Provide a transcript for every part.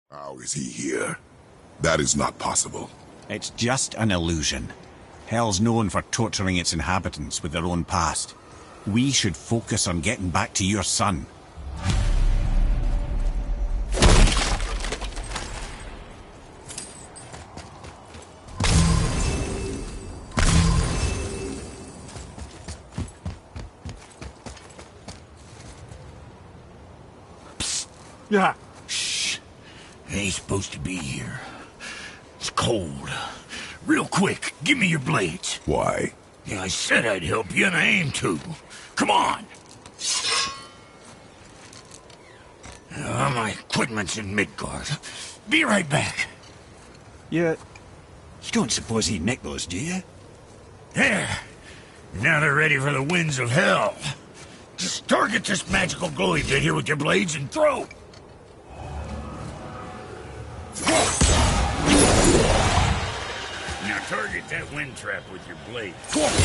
How is he here? That is not possible. It's just an illusion. Hell's known for torturing its inhabitants with their own past. We should focus on getting back to your son. Psst. Yeah. Shh. Ain't supposed to be here. It's cold. Real quick, give me your blades. Why? Yeah, I said I'd help you, and I aim to. Come on! My equipment's in Midgard. Be right back. You don't suppose he nicked those, do you? There. Now they're ready for the winds of hell. Just target this magical glowy bit here with your blades and throw. Now target that wind trap with your blade. Transform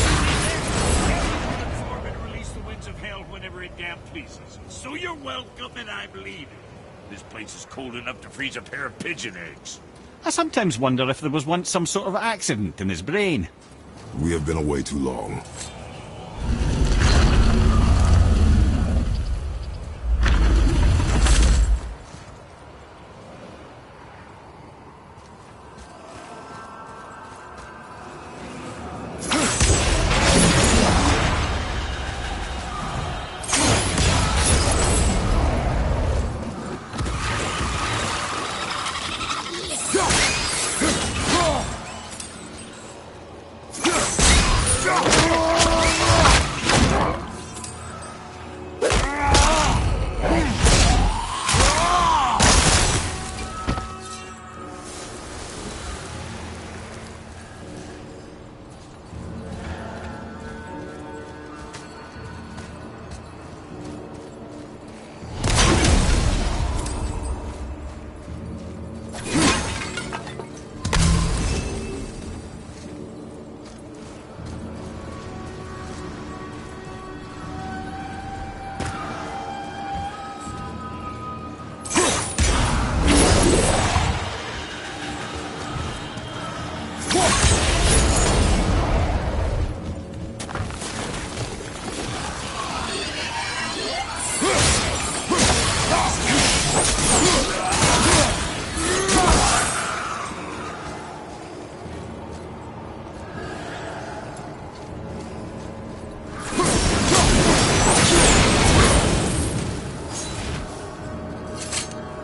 and release the winds of hell whenever it damn pleases. So you're welcome, and I believe it. This place is cold enough to freeze a pair of pigeon eggs. I sometimes wonder if there was once some sort of accident in his brain. We have been away too long.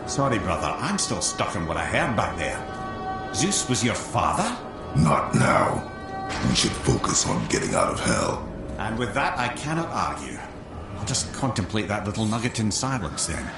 Sorry, brother, I'm still stuck on what I heard back there. Zeus was your father? Not now. We should focus on getting out of hell. And with that, I cannot argue. I'll just contemplate that little nugget in silence, then.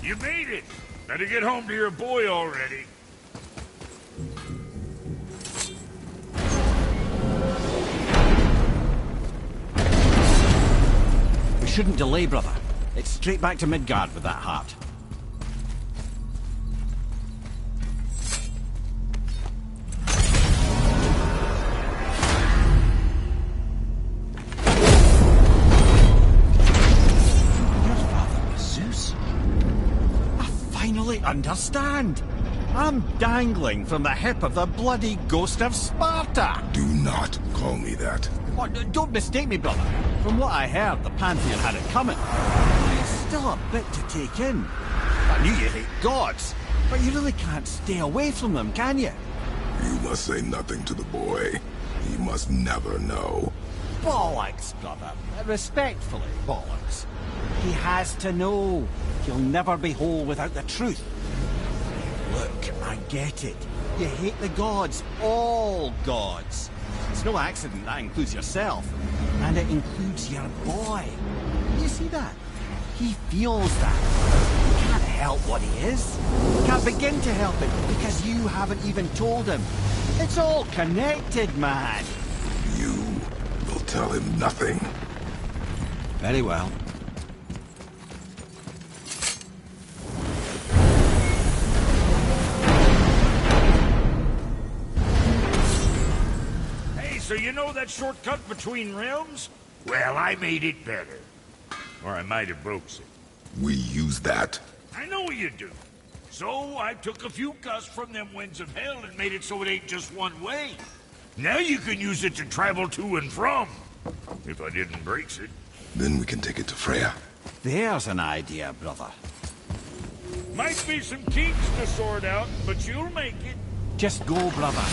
You made it! Better get home to your boy already. We shouldn't delay, brother. It's straight back to Midgard with that heart. Understand? I'm dangling from the hip of the bloody ghost of Sparta! Do not call me that. Oh, don't mistake me, brother. From what I heard, the Pantheon had it coming. It's still a bit to take in. I knew you hate gods, but you really can't stay away from them, can you? You must say nothing to the boy. He must never know. Bollocks, brother. Respectfully, bollocks. He has to know. He'll never be whole without the truth. Look, I get it. You hate the gods. All gods. It's no accident that includes yourself. And it includes your boy. You see that? He feels that. He can't help what he is. Can't begin to help it because you haven't even told him. It's all connected, man. You will tell him nothing. Very well. So you know that shortcut between realms? Well, I made it better. Or I might have broke it. We use that. I know you do. So I took a few gusts from them winds of hell and made it so it ain't just one way. Now you can use it to travel to and from. If I didn't break it. Then we can take it to Freya. There's an idea, brother. Might be some kinks to sort out, but you'll make it. Just go, brother.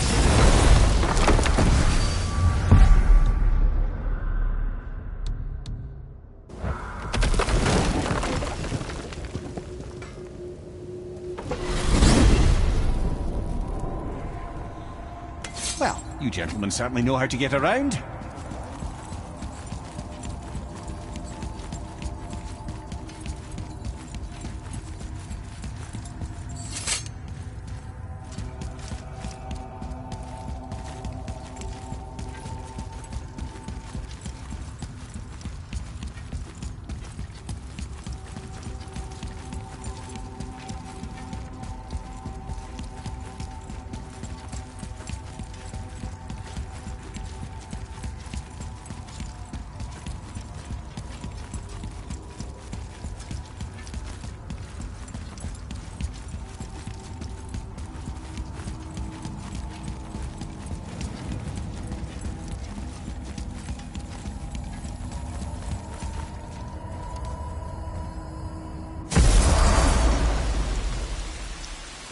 Well, you gentlemen certainly know how to get around.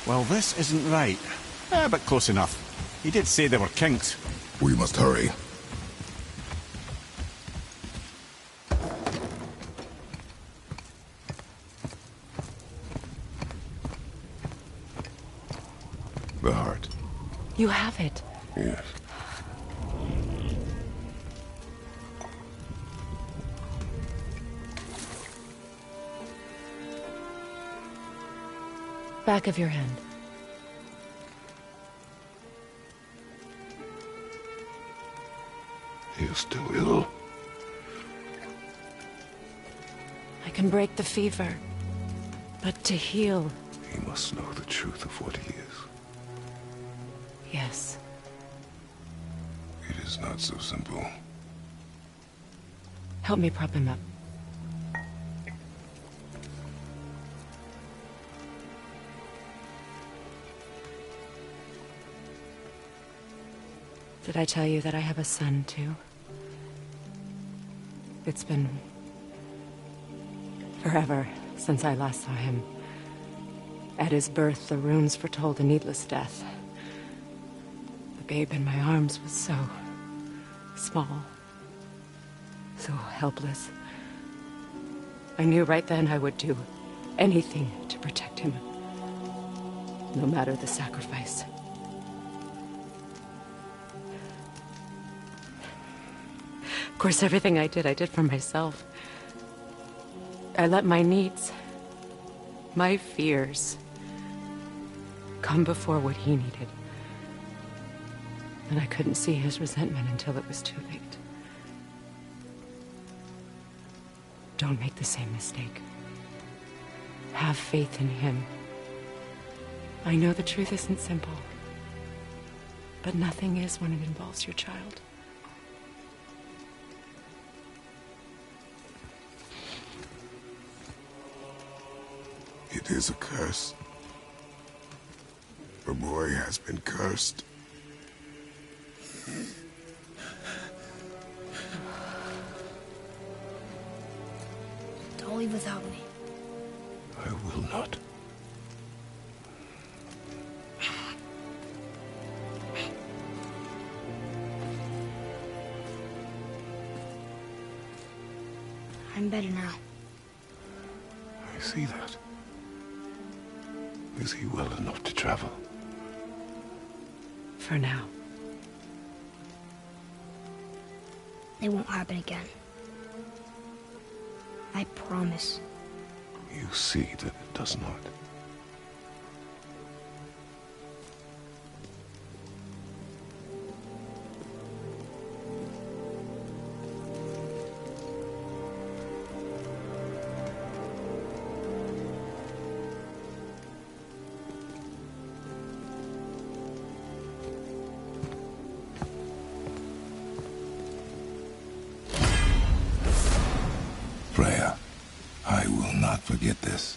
Well, this isn't right. But close enough. He did say there were kinks. We must hurry. The heart. You have it. Yes. Back of your hand. He is still ill. I can break the fever. But to heal... He must know the truth of what he is. Yes. It is not so simple. Help me prop him up. Did I tell you that I have a son, too? It's been... forever since I last saw him. At his birth, the runes foretold a needless death. The babe in my arms was so... small. So helpless. I knew right then I would do anything to protect him. No matter the sacrifice. Of course, everything I did for myself. I let my needs My fears come before what he needed. And I couldn't see his resentment until it was too late. Don't make the same mistake. Have faith in him. I know the truth isn't simple, but nothing is when it involves your child. It is a curse. The boy has been cursed. Don't leave without me. I will not. I'm better now. I see that. Is he well enough to travel? For now. It won't happen again. I promise. You see that it does not. Freya, I will not forget this.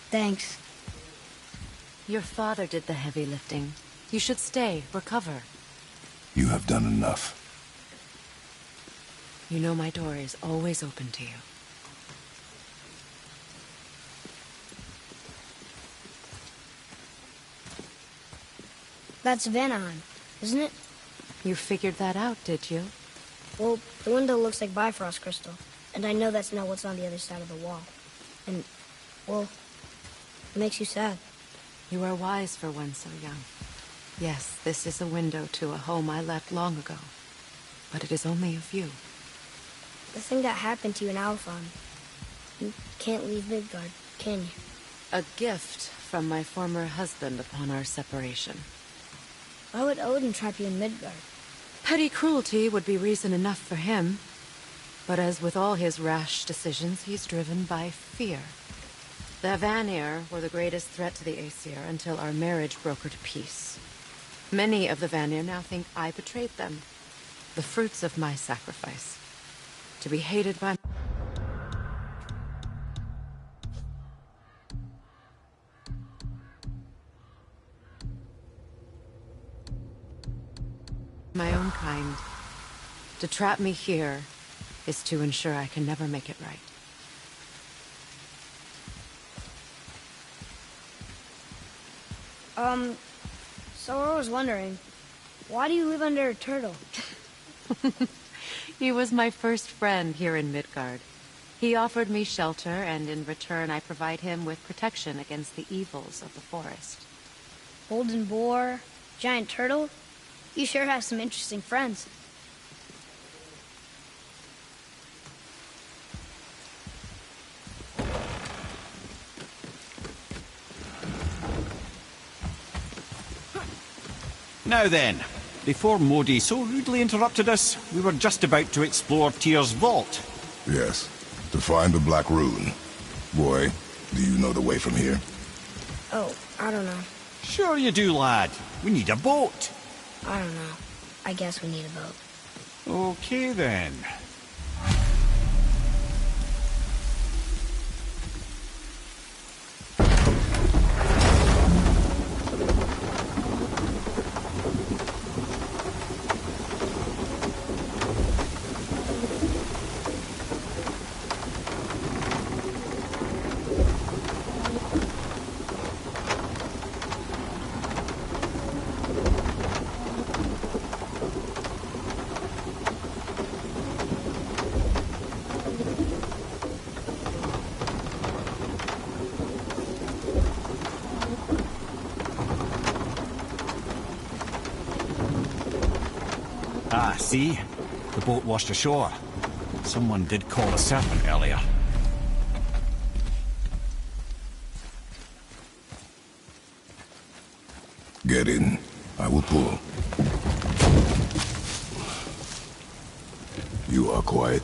Thanks. Your father did the heavy lifting. You should stay, recover. You have done enough. You know my door is always open to you. That's Vanaheim, isn't it? You figured that out, did you? Well, the window looks like Bifrost crystal, and I know that's not what's on the other side of the wall. And, well, it makes you sad. You are wise for one so young. Yes, this is a window to a home I left long ago. But it is only a view. The thing that happened to you in Alfheim, you can't leave Midgard, can you? A gift from my former husband upon our separation. Why would Odin trap you in Midgard? Petty cruelty would be reason enough for him. But as with all his rash decisions, he's driven by fear. The Vanir were the greatest threat to the Aesir until our marriage brokered peace. Many of the Vanir now think I betrayed them. The fruits of my sacrifice. To be hated by... my own kind. To trap me here is to ensure I can never make it right. So I was wondering, why do you live under a turtle? He was my first friend here in Midgard. He offered me shelter, and in return I provide him with protection against the evils of the forest. Golden boar, giant turtle? You sure have some interesting friends. Now then, before Modi so rudely interrupted us, we were just about to explore Tyr's vault. Yes, to find the Black Rune. Boy, do you know the way from here? Oh, I don't know. Sure you do, lad. We need a boat. I don't know. I guess we need a boat. Okay then. Ah, see? The boat washed ashore. Someone did call a serpent earlier. Get in. I will pull. You are quiet.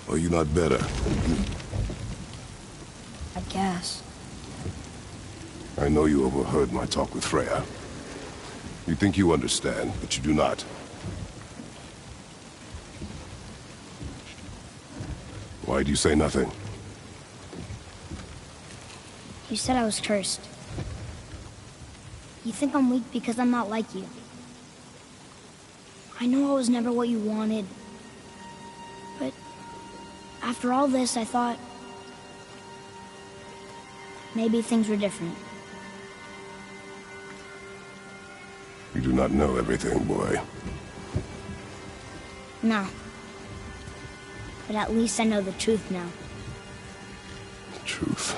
Are you not better? I guess. I know you overheard my talk with Freya. You think you understand, but you do not. Why do you say nothing? You said I was cursed. You think I'm weak because I'm not like you. I know I was never what you wanted. But after all this, I thought maybe things were different. You do not know everything, boy. No. But at least I know the truth now. The truth.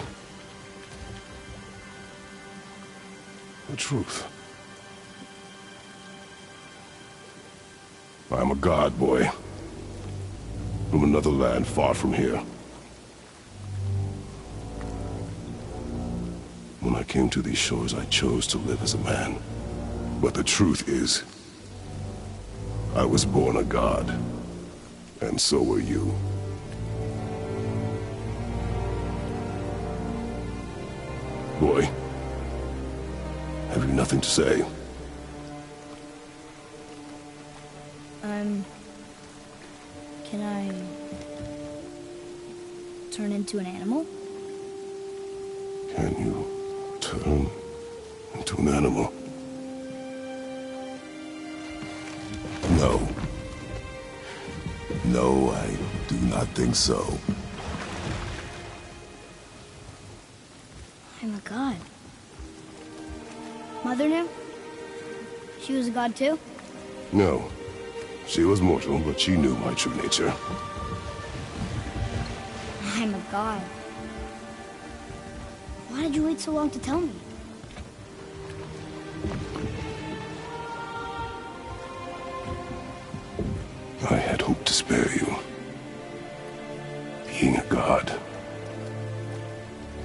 The truth. I am a god, boy. From another land far from here. When I came to these shores, I chose to live as a man. But the truth is, I was born a god. And so were you. Boy, have you nothing to say? Can I turn into an animal? Can you turn into an animal? No. No, I do not think so. I'm a god. Mother knew? She was a god too? No. She was mortal, but she knew my true nature. I'm a god. Why did you wait so long to tell me? I had hoped to spare you. Being a god,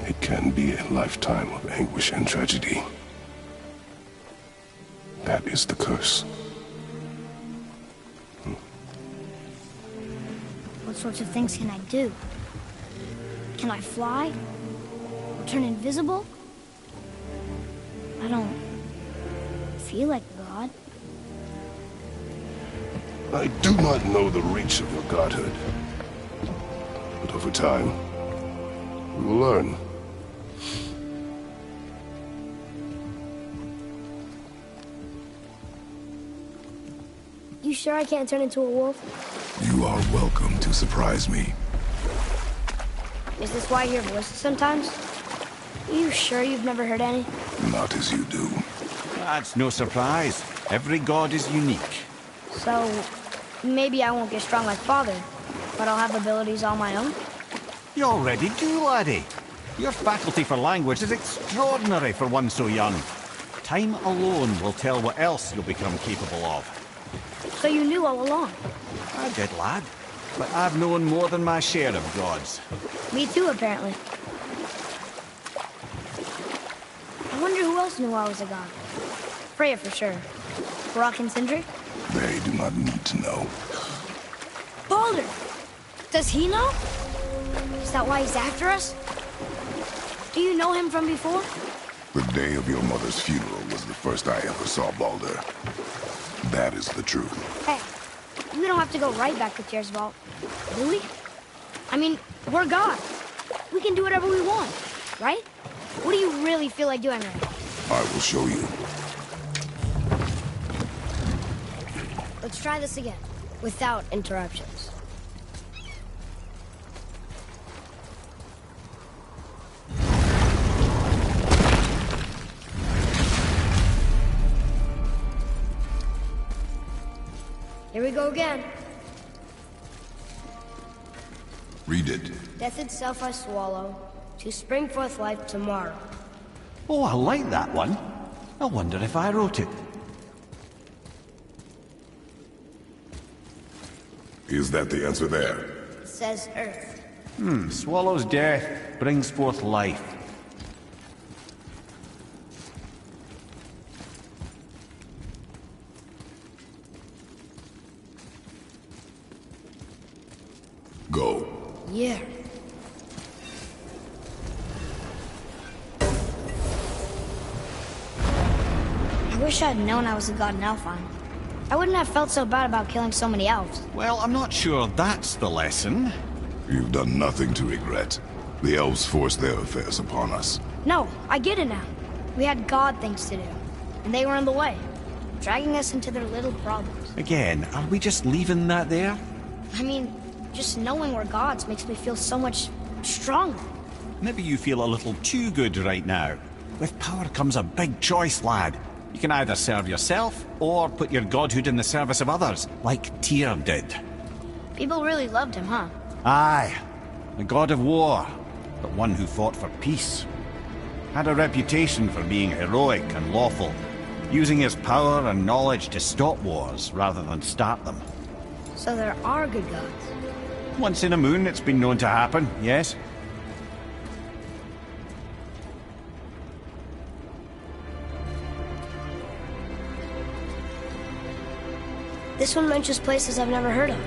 it can be a lifetime of anguish and tragedy. That is the curse. What sorts of things can I do? Can I fly? Or turn invisible? I don't feel like a god. I do not know the reach of your godhood. But over time, we will learn. You sure I can't turn into a wolf? You are welcome to surprise me. Is this why I hear voices sometimes? Are you sure you've never heard any? Not as you do. That's no surprise. Every god is unique. So, maybe I won't get strong like Father, but I'll have abilities all my own? You already do, laddie. Your faculty for language is extraordinary for one so young. Time alone will tell what else you'll become capable of. So you knew all along? I did, lad. But I've known more than my share of gods. Me too, apparently. I wonder who else knew I was a god. Freya for sure. Brock and Sindri? They do not need to know. Baldur! Does he know? Is that why he's after us? Do you know him from before? The day of your mother's funeral was the first I ever saw Baldur. That is the truth. Hey, we don't have to go right back to Tyr's vault, do we? I mean, we're God. We can do whatever we want, right? What do you really feel like doing right now? I will show you. Let's try this again, without interruptions. Here we go again. Read it. Death itself I swallow, to spring forth life tomorrow. Oh, I like that one. I wonder if I wrote it. Is that the answer there? It says Earth. Swallows death, brings forth life. Go. Yeah. I wish I'd known I was a god in Alfheim. I wouldn't have felt so bad about killing so many elves. Well, I'm not sure that's the lesson. You've done nothing to regret. The elves forced their affairs upon us. No, I get it now. We had god things to do, and they were in the way, dragging us into their little problems. Again, are we just leaving that there? I mean, just knowing we're gods makes me feel so much stronger. Maybe you feel a little too good right now. With power comes a big choice, lad. You can either serve yourself, or put your godhood in the service of others, like Tyr did. People really loved him, huh? Aye, a god of war, but one who fought for peace. Had a reputation for being heroic and lawful, using his power and knowledge to stop wars rather than start them. So there are good gods. Once in a moon, it's been known to happen, yes? This one mentions places I've never heard of.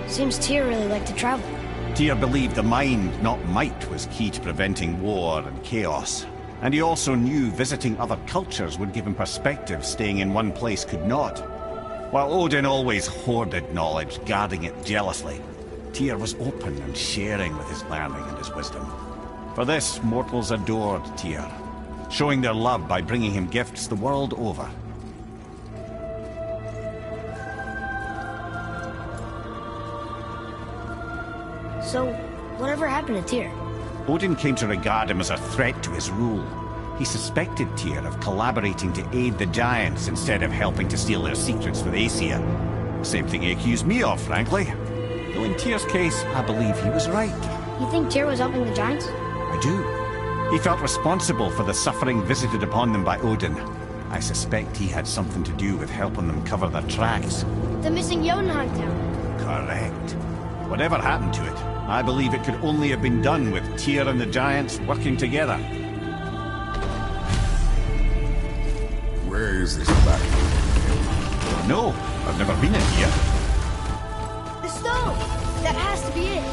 Seems Tyr really liked to travel. Tyr believed the mind, not might, was key to preventing war and chaos. And he also knew visiting other cultures would give him perspective staying in one place could not. While Odin always hoarded knowledge, guarding it jealously, Tyr was open and sharing with his learning and his wisdom. For this, mortals adored Tyr, showing their love by bringing him gifts the world over. So, whatever happened to Tyr? Odin came to regard him as a threat to his rule. He suspected Tyr of collaborating to aid the Giants instead of helping to steal their secrets with Aesir. Same thing he accused me of, frankly. Though in Tyr's case, I believe he was right. You think Tyr was helping the Giants? I do. He felt responsible for the suffering visited upon them by Odin. I suspect he had something to do with helping them cover their tracks. The missing Jotunheim town. Correct. Whatever happened to it, I believe it could only have been done with Tyr and the Giants working together. Where is this battle? No, I've never been in here. The stone! That has to be it!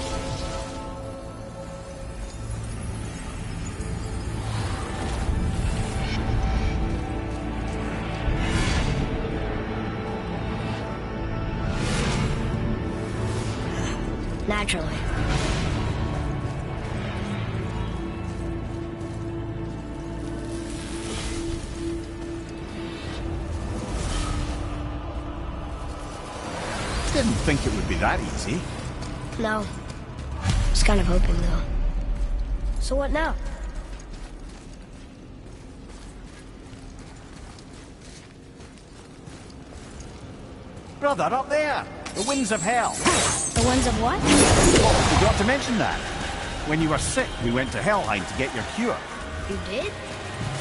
Naturally. Didn't think it would be that easy. No. Was kind of hoping, though. So what now? Brother, up there! The winds of hell! The ones of what? Oh, forgot to mention that. When you were sick, we went to Helheim to get your cure. You did?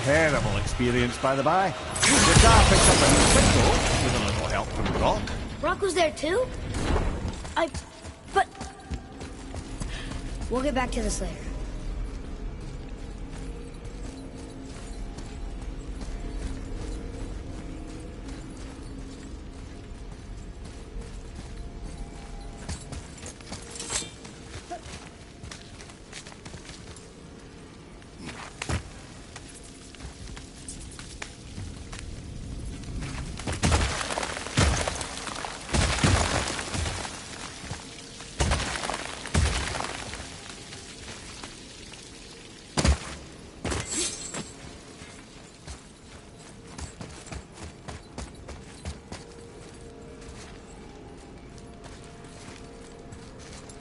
Terrible experience, by the by. Your dad picked up a new window with a little help from Brock. Rock was there too? But... We'll get back to this later.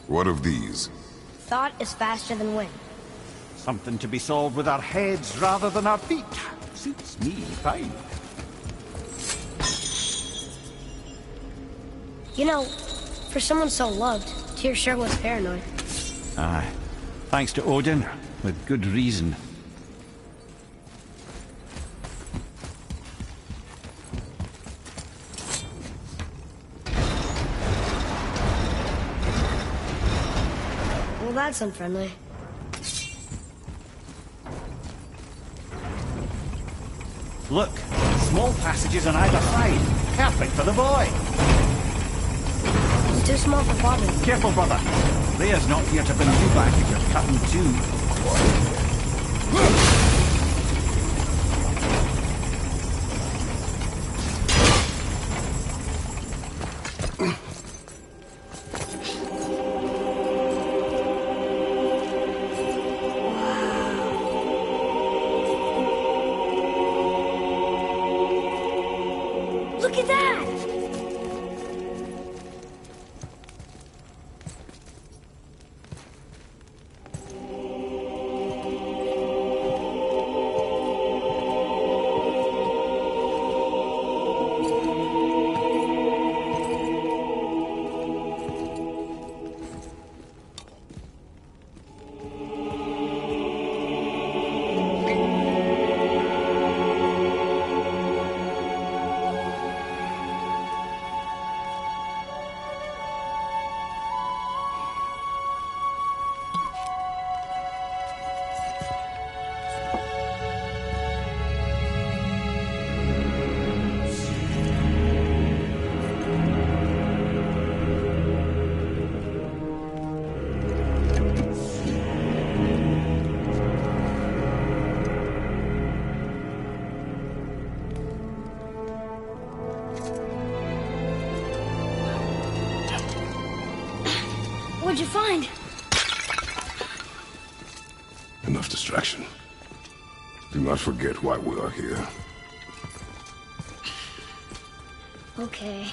What of these? Thought is faster than wind. Something to be solved with our heads rather than our feet. Suits me fine. You know, for someone so loved, Tyr sure was paranoid. Aye. Thanks to Odin, with good reason. Well, that's unfriendly. Look, small passages on either side. Perfect for the boy. It's too small for Father. Careful, brother. Leah's not here to bring you back if you're cut in two. Look at that! What'd you find? Enough distraction. Do not forget why we are here. Okay.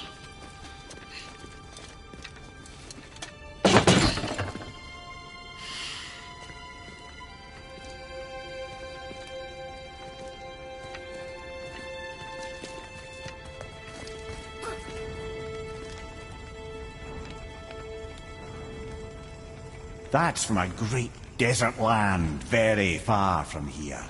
That's from a great desert land very far from here.